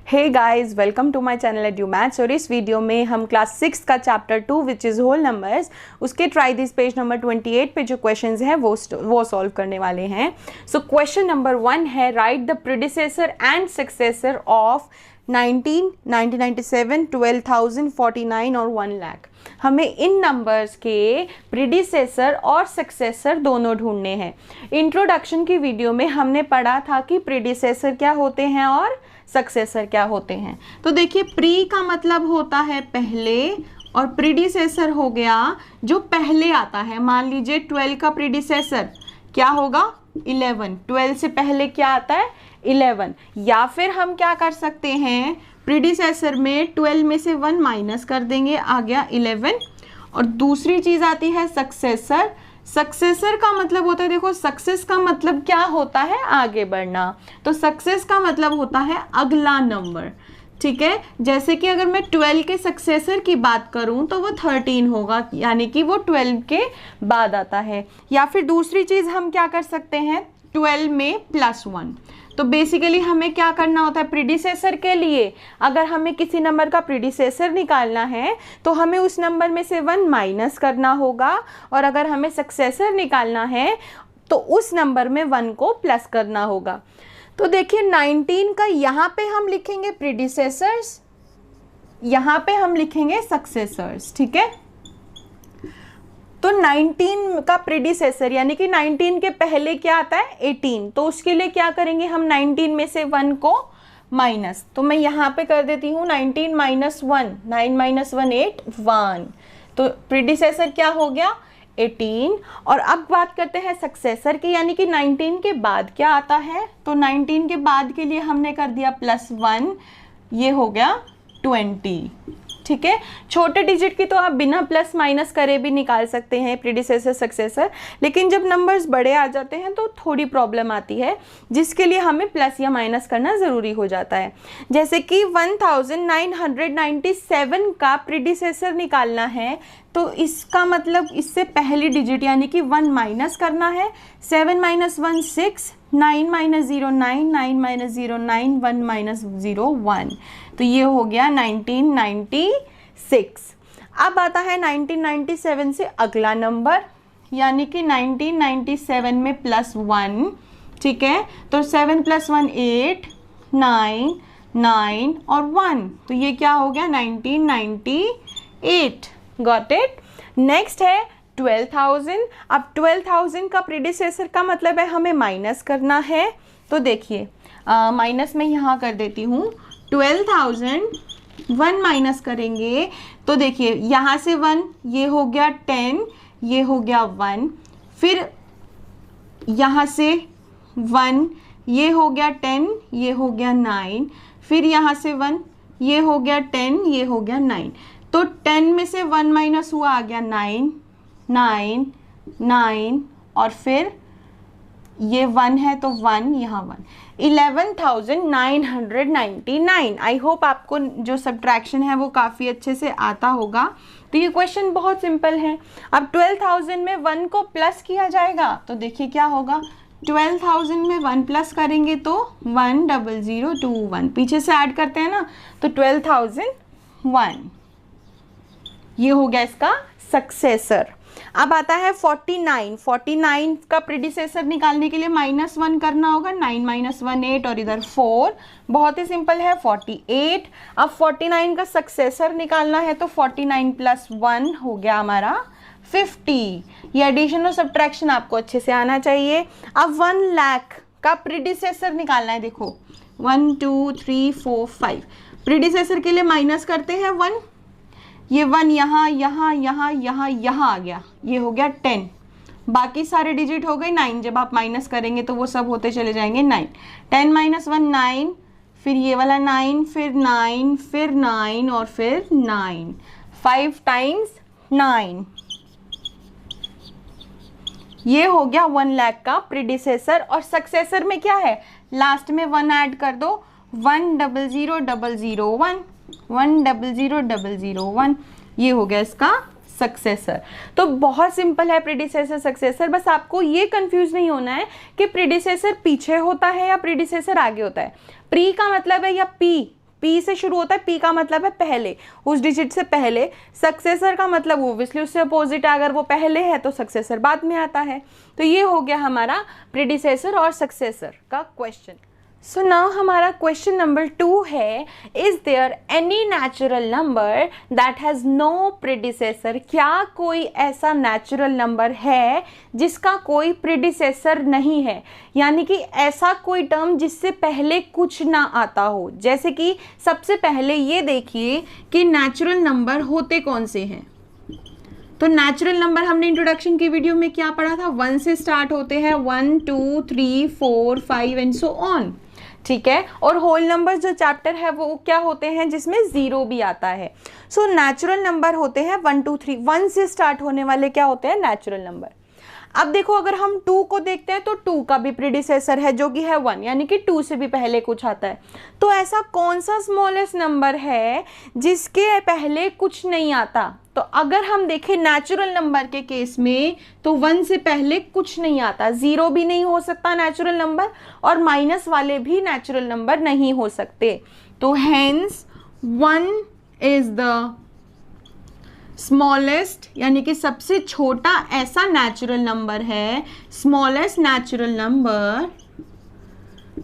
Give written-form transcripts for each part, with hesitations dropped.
Hey guys, welcome to my channel Edu Maths. और इस वीडियो में हम क्लास 6 का chapter 2 which is whole numbers उसके ट्राई दिस पेज नंबर 28 पे जो क्वेश्चंस हैं वो सॉल्व करने वाले हैं। सो क्वेश्चन नंबर 1 है, right the predecessor and successor of 1997, 12,000, 49 और 1 लाख। हमें इन नंबर्स के प्रीडिसेसर और सक्सेसर दोनों ढूंढने हैं। इंट्रोडक्शन की वीडियो में हमने पढ़ा था कि प्रीडिसेसर क्या होते हैं और सक्सेसर क्या होते हैं। तो देखिए, प्री का मतलब होता है पहले और प्रीडिसेसर हो गया जो पहले आता है। मान लीजिए 12 का प्रीडिसेसर क्या होगा 11, 12 से पहले क्या आता है 11। या फिर हम क्या कर सकते हैं, प्रीडिसेसर में 12 में से 1 माइनस कर देंगे, आ गया 11। और दूसरी चीज़ आती है सक्सेसर। सक्सेसर का मतलब होता है, देखो सक्सेस का मतलब क्या होता है, आगे बढ़ना। तो सक्सेस का मतलब होता है अगला नंबर, ठीक है। जैसे कि अगर मैं 12 के सक्सेसर की बात करूं तो वो 13 होगा, यानी कि वो 12 के बाद आता है। या फिर दूसरी चीज़ हम क्या कर सकते हैं, 12 में +1। तो बेसिकली हमें क्या करना होता है, प्रीडिसेसर के लिए अगर हमें किसी नंबर का प्रीडिसेसर निकालना है तो हमें उस नंबर में से 1 माइनस करना होगा, और अगर हमें सक्सेसर निकालना है तो उस नंबर में 1 को प्लस करना होगा। तो देखिए 19 का यहाँ पे हम लिखेंगे प्रीडिसेसर्स, यहाँ पे हम लिखेंगे सक्सेसर्स, ठीक है। तो 19 का प्रीडिसेसर यानी कि 19 के पहले क्या आता है 18, तो उसके लिए क्या करेंगे हम, 19 में से 1 को माइनस। तो मैं यहाँ पे कर देती हूँ 19 - 1, 9 - 1 8 1। तो प्रीडिसेसर क्या हो गया 18। और अब बात करते हैं सक्सेसर की, यानी कि 19 के बाद क्या आता है। तो 19 के बाद के लिए हमने कर दिया +1, ये हो गया 20, ठीक है। छोटे डिजिट की तो आप बिना प्लस माइनस करे भी निकाल सकते हैं प्रीडिसेसर सक्सेसर, लेकिन जब नंबर्स बड़े आ जाते हैं तो थोड़ी प्रॉब्लम आती है, जिसके लिए हमें प्लस या माइनस करना ज़रूरी हो जाता है। जैसे कि 1997 का प्रीडिसेसर निकालना है तो इसका मतलब इससे पहली डिजिट यानी कि 1 माइनस करना है। 7 - 1 6, 9 - 0 9, 9 - 0 9, 1 - 0 1। तो ये हो गया 1996। अब आता है 1997 से अगला नंबर, यानी कि 1997 में +1, ठीक है। तो 7 + 1 8, 9 9 और 1, तो ये क्या हो गया 1998। Got it. नेक्स्ट है 12,000। अब 12,000 का प्रीडिसेसर का मतलब है हमें माइनस करना है। तो देखिए माइनस में यहाँ कर देती हूँ 12,000, 1 माइनस करेंगे तो देखिए यहाँ से 1, ये हो गया 10, ये हो गया 1, फिर यहाँ से 1, ये हो गया 10, ये हो गया 9, फिर यहाँ से 1, ये हो गया 10, ये हो गया 9। तो 10 में से 1 माइनस हुआ, आ गया 9 9 9, और फिर ये 1 है तो 1, यहाँ 1, 11,999। आई होप आपको जो सब्ट्रैक्शन है वो काफ़ी अच्छे से आता होगा। तो ये क्वेश्चन बहुत सिंपल है। अब 12,000 में 1 को प्लस किया जाएगा, तो देखिए क्या होगा, 12,000 में 1 प्लस करेंगे तो 1,002,1, पीछे से ऐड करते हैं ना, तो 12,001। ये हो गया इसका सक्सेसर। अब आता है 49। 49 का प्रीडिसेसर निकालने के लिए -1 करना होगा, 9 - 1 8, और इधर 4। बहुत ही सिंपल है 48। अब 49 का सक्सेसर निकालना है तो 49 + 1 हो गया हमारा 50। ये एडिशन और सब्ट्रैक्शन आपको अच्छे से आना चाहिए। अब 1 लाख का प्रीडिसेसर निकालना है। देखो 1 2 3 4 5, प्रीडिसेसर के लिए माइनस करते हैं 1, ये 1 यहाँ यहाँ यहाँ यहाँ यहाँ आ गया, ये हो गया 10। बाकी सारे डिजिट हो गए 9, जब आप माइनस करेंगे तो वो सब होते चले जाएंगे 9। 10 - 1 9, फिर ये वाला 9, फिर 9, फिर 9 और फिर 9, 5 टाइम्स 9। ये हो गया 1 लाख का प्रीडिसेसर। और सक्सेसर में क्या है, लास्ट में 1 ऐड कर दो, 1,000,001, 1,000,001। ये हो गया इसका सक्सेसर। तो बहुत सिंपल है प्रीडिसेसर सक्सेसर। बस आपको ये कंफ्यूज नहीं होना है कि प्रीडिसेसर पीछे होता है या प्रीडिसेसर आगे होता है। प्री का मतलब है या पी पी से शुरू होता है, पी का मतलब है पहले, उस डिजिट से पहले। सक्सेसर का मतलब ओब्वियसली उससे अपोजिट है, अगर वो पहले है तो सक्सेसर बाद में आता है। तो ये हो गया हमारा प्रीडिसेसर और सक्सेसर का क्वेश्चन। सो नाउ हमारा क्वेश्चन नंबर 2 है, is there any natural number that has no predecessor? क्या कोई ऐसा नेचुरल नंबर है जिसका कोई प्रीडिसेसर नहीं है, यानी कि ऐसा कोई टर्म जिससे पहले कुछ ना आता हो। जैसे कि सबसे पहले ये देखिए कि नेचुरल नंबर होते कौन से हैं। तो नेचुरल नंबर हमने इंट्रोडक्शन की वीडियो में क्या पढ़ा था, 1 से स्टार्ट होते हैं, 1 2 3 4 5 एंड सो ऑन, ठीक है। और होल नंबर्स जो चैप्टर है वो क्या होते हैं, जिसमें 0 भी आता है। सो नेचुरल नंबर होते हैं 1 2 3, 1 से स्टार्ट होने वाले क्या होते हैं, नेचुरल नंबर। अब देखो अगर हम 2 को देखते हैं तो 2 का भी प्रीडिसेसर है जो कि है 1, यानी कि 2 से भी पहले कुछ आता है। तो ऐसा कौन सा स्मॉलेस्ट नंबर है जिसके पहले कुछ नहीं आता? तो अगर हम देखें नेचुरल नंबर के केस में तो 1 से पहले कुछ नहीं आता, 0 भी नहीं हो सकता नेचुरल नंबर, और माइनस वाले भी नेचुरल नंबर नहीं हो सकते। तो हेंस 1 इज द स्मॉलेस्ट, यानी कि सबसे छोटा ऐसा नेचुरल नंबर है, smallest natural number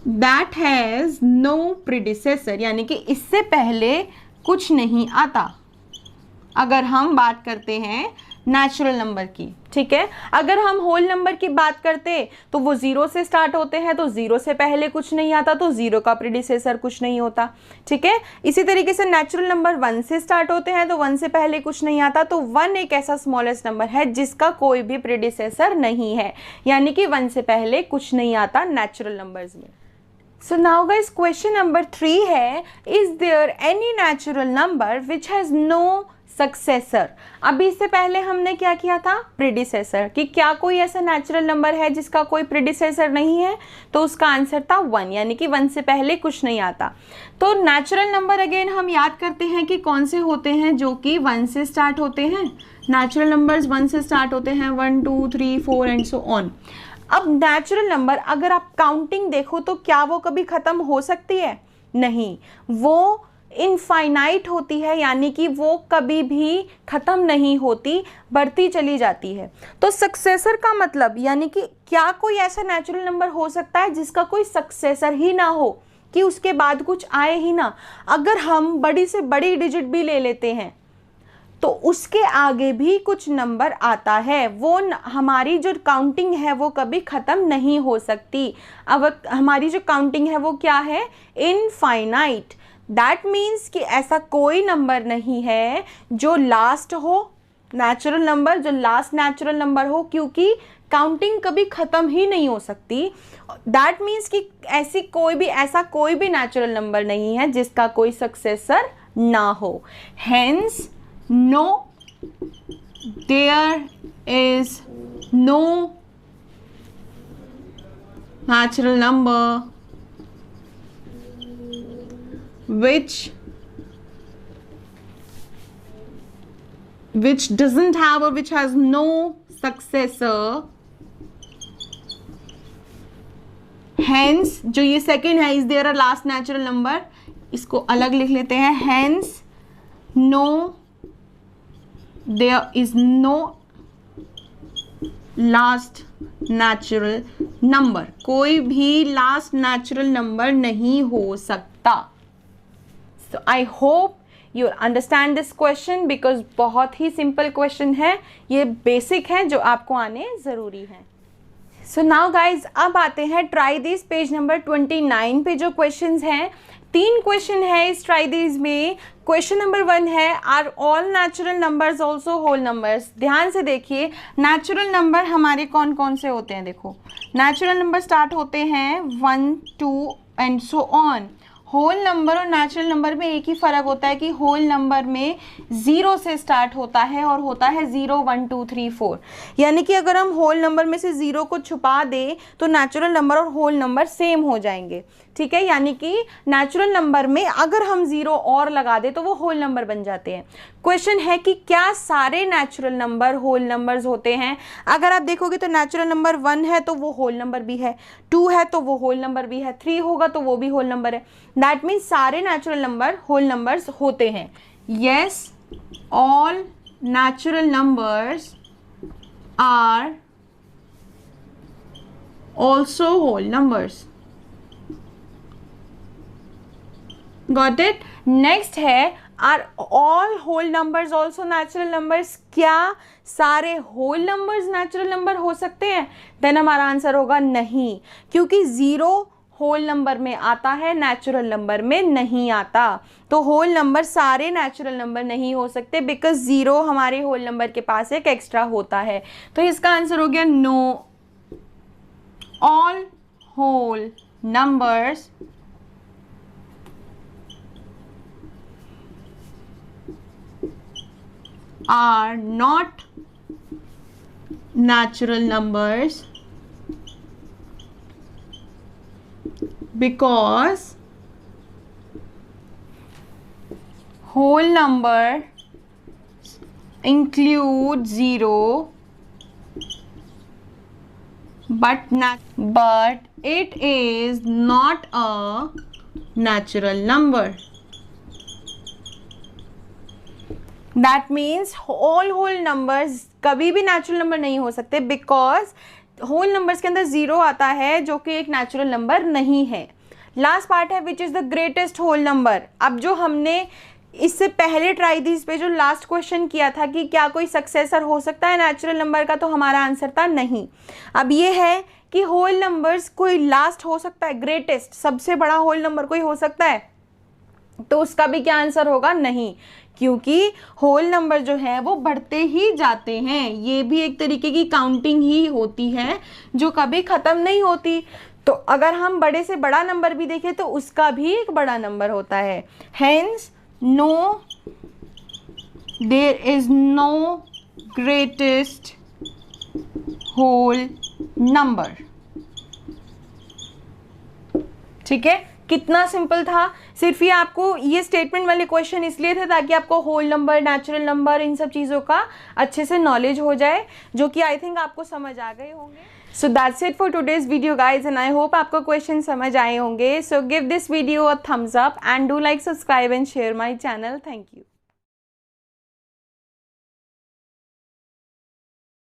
that has no predecessor, यानी कि इससे पहले कुछ नहीं आता। अगर हम बात करते हैं नेचुरल नंबर की, ठीक है। अगर हम होल नंबर की बात करते तो वो 0 से स्टार्ट होते हैं, तो 0 से पहले कुछ नहीं आता, तो 0 का प्रीडिसेसर कुछ नहीं होता, ठीक है। इसी तरीके से नेचुरल नंबर 1 से स्टार्ट होते हैं, तो 1 से पहले कुछ नहीं आता, तो 1 एक ऐसा स्मॉलेस्ट नंबर है जिसका कोई भी प्रीडिसेसर नहीं है, यानी कि 1 से पहले कुछ नहीं आता नेचुरल नंबर्स में। So now guys, question number 3 है, is there any natural number which has no successor? अभी इससे पहले हमने क्या किया था, प्रीडिसेसर, कि क्या कोई ऐसा नेचुरल नंबर है जिसका कोई प्रीडिसेसर नहीं है, तो उसका आंसर था 1, यानी कि 1 से पहले कुछ नहीं आता। तो नेचुरल नंबर अगेन हम याद करते हैं कि कौन से होते हैं, जो कि 1 से स्टार्ट होते हैं। नेचुरल नंबर्स 1 से स्टार्ट होते हैं, 1 2 3 4 एंड सो ऑन। अब नेचुरल नंबर अगर आप काउंटिंग देखो तो क्या वो कभी ख़त्म हो सकती है? नहीं, वो इनफाइनाइट होती है, यानी कि वो कभी भी ख़त्म नहीं होती, बढ़ती चली जाती है। तो सक्सेसर का मतलब, यानी कि क्या कोई ऐसा नेचुरल नंबर हो सकता है जिसका कोई सक्सेसर ही ना हो, कि उसके बाद कुछ आए ही ना। अगर हम बड़ी से बड़ी डिजिट भी ले लेते हैं तो उसके आगे भी कुछ नंबर आता है, वो हमारी जो काउंटिंग है वो कभी ख़त्म नहीं हो सकती। अब हमारी जो काउंटिंग है वो क्या है, इनफाइनाइट। दैट मीन्स कि ऐसा कोई नंबर नहीं है जो लास्ट हो, नेचुरल नंबर जो लास्ट नेचुरल नंबर हो, क्योंकि काउंटिंग कभी ख़त्म ही नहीं हो सकती। दैट मीन्स कि ऐसा कोई भी नेचुरल नंबर नहीं है जिसका कोई सक्सेसर ना हो। Hence no, there is no natural number which doesn't have or which has no successor. Hence, जो ये सेकेंड है, is there a last natural number, इसको अलग लिख लेते हैं। Hence, no, there is no last natural number, कोई भी लास्ट नेचुरल नंबर नहीं हो सकता। So I hope you understand this question because बहुत ही सिंपल क्वेश्चन है, ये बेसिक है जो आपको आने ज़रूरी है। सो नाउ गाइज, अब आते हैं ट्राई दिस पेज नंबर 29 पे जो क्वेश्चंस हैं। 3 क्वेश्चन है इस ट्राई दिस में। क्वेश्चन नंबर 1 है, are all natural numbers also whole numbers? ध्यान से देखिए, नेचुरल नंबर हमारे कौन कौन से होते हैं। देखो, नेचुरल नंबर स्टार्ट होते हैं 1 2 and so on. Whole number और नेचुरल नंबर में एक ही फ़र्क होता है कि होल नंबर में 0 से स्टार्ट होता है और होता है 0 1 2 3 4, यानी कि अगर हम होल नंबर में से 0 को छुपा दें तो नेचुरल नंबर और होल नंबर सेम हो जाएंगे, ठीक है। यानी कि नेचुरल नंबर में अगर हम 0 और लगा दें तो वो होल नंबर बन जाते हैं। क्वेश्चन है कि क्या सारे नेचुरल नंबर होल नंबर्स होते हैं। अगर आप देखोगे तो नेचुरल नंबर 1 है तो वो होल नंबर भी है, 2 है तो वो होल नंबर भी है, 3 होगा तो वो भी होल नंबर है। दैट मीन्स सारे नेचुरल नंबर होल नंबर्स होते हैं। Yes, all natural numbers are also whole numbers. Got it? Next है, are all whole numbers also natural numbers? क्या सारे whole numbers natural number हो सकते हैं? Then हमारा आंसर होगा नहीं, क्योंकि 0 होल नंबर में आता है, नेचुरल नंबर में नहीं आता। तो होल नंबर सारे नेचुरल नंबर नहीं हो सकते, बिकॉज 0 हमारे होल नंबर के पास एक एक्स्ट्रा होता है। तो इसका आंसर हो गया no, all whole numbers are not natural numbers because whole number include 0 but it is not a natural number. That means all whole numbers कभी भी नेचुरल नंबर नहीं हो सकते, बिकॉज होल नंबर्स के अंदर 0 आता है जो कि एक नेचुरल नंबर नहीं है। लास्ट पार्ट है which is the greatest whole number. अब जो हमने इससे पहले ट्राई थी इस पे जो लास्ट क्वेश्चन किया था कि क्या कोई सक्सेसर हो सकता है नेचुरल नंबर का, तो हमारा आंसर था नहीं। अब ये है कि होल नंबर्स कोई लास्ट हो सकता है, ग्रेटेस्ट सबसे बड़ा होल नंबर कोई हो सकता है, तो उसका भी क्या आंसर होगा नहीं, क्योंकि होल नंबर जो है वो बढ़ते ही जाते हैं। ये भी एक तरीके की काउंटिंग ही होती है जो कभी ख़त्म नहीं होती। तो अगर हम बड़े से बड़ा नंबर भी देखें तो उसका भी एक बड़ा नंबर होता है। Hence no, there is no greatest whole number। ठीक है, कितना सिंपल था। सिर्फ ये आपको ये स्टेटमेंट वाले क्वेश्चन इसलिए थे ताकि आपको होल नंबर, नेचुरल नंबर, इन सब चीज़ों का अच्छे से नॉलेज हो जाए, जो कि आई थिंक आपको समझ आ गए होंगे। So that's it for today's video guys, and I hope आपको क्वेश्चन समझ आए होंगे। So give this video a thumbs up and do like, subscribe and share my channel. Thank you.